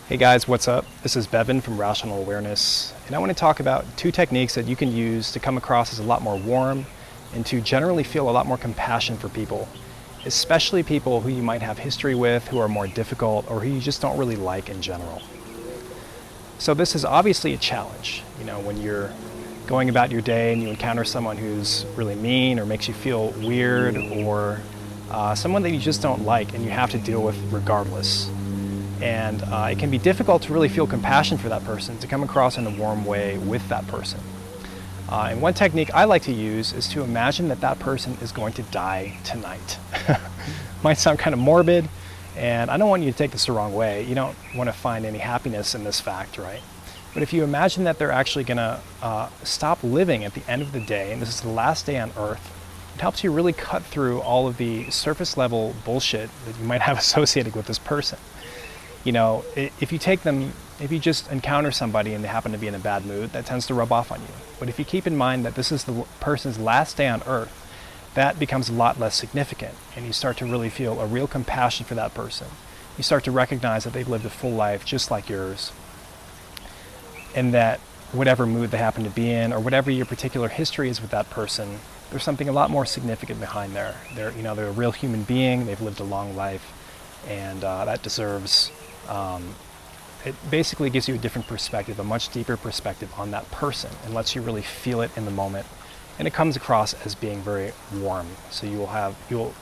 Hey guys, what's up? This is Bevan from Rational Awareness, and I want to talk about two techniques that you can use to come across as a lot more warm and to generally feel a lot more compassion for people, especially people who you might have history with, who are more difficult, or who you just don't really like in general. So this is obviously a challenge, when you're going about your day and you encounter someone who's really mean or makes you feel weird, or someone that you just don't like and you have to deal with regardless. And it can be difficult to really feel compassion for that person, to come across in a warm way with that person. And one technique I like to use is to imagine that that person is going to die tonight. Might sound kind of morbid, and I don't want you to take this the wrong way. You don't want to find any happiness in this fact, right? But if you imagine that they're actually going to stop living at the end of the day, and this is the last day on Earth, it helps you really cut through all of the surface level bullshit that you might have associated with this person. If you just encounter somebody and they happen to be in a bad mood, that tends to rub off on you. But if you keep in mind that this is the person's last day on Earth, that becomes a lot less significant, and you start to really feel a real compassion for that person. You start to recognize that they've lived a full life just like yours, and that whatever mood they happen to be in, or whatever your particular history is with that person, there's something a lot more significant behind there. They're a real human being, they've lived a long life, and that deserves it basically gives you a different perspective, a much deeper perspective on that person, and lets you really feel it in the moment. And it comes across as being very warm. So you'll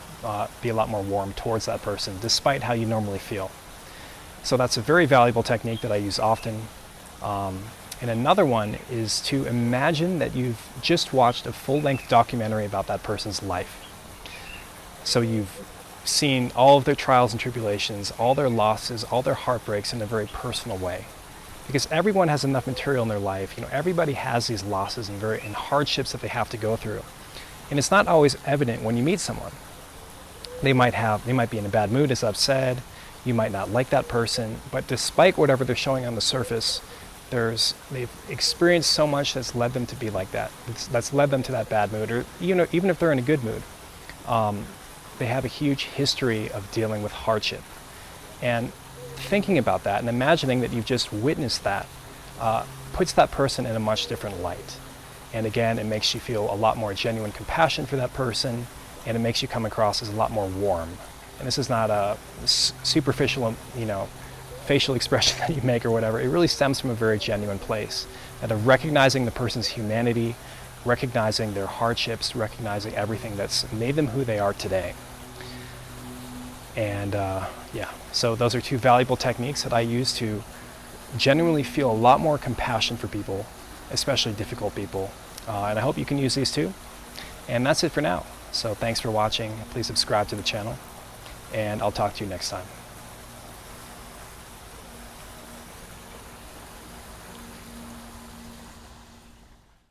be a lot more warm towards that person, despite how you normally feel. So that's a very valuable technique that I use often. And another one is to imagine that you've just watched a full-length documentary about that person's life. So you've seen all of their trials and tribulations, all their losses, all their heartbreaks in a very personal way. Because everyone has enough material in their life. Everybody has these losses and hardships that they have to go through. And it's not always evident when you meet someone. They might be in a bad mood, as I've said. You might not like that person, but despite whatever they're showing on the surface, they've experienced so much that's led them to be like that. That's led them to that bad mood, or even if they're in a good mood. They have a huge history of dealing with hardship. And thinking about that and imagining that you've just witnessed that puts that person in a much different light. And again, it makes you feel a lot more genuine compassion for that person, and it makes you come across as a lot more warm. And this is not a superficial, facial expression that you make or whatever. It really stems from a very genuine place, and of recognizing the person's humanity, recognizing their hardships, recognizing everything that's made them who they are today. And so those are two valuable techniques that I use to genuinely feel a lot more compassion for people, especially difficult people. And I hope you can use these too. And that's it for now. So thanks for watching. Please subscribe to the channel, and I'll talk to you next time.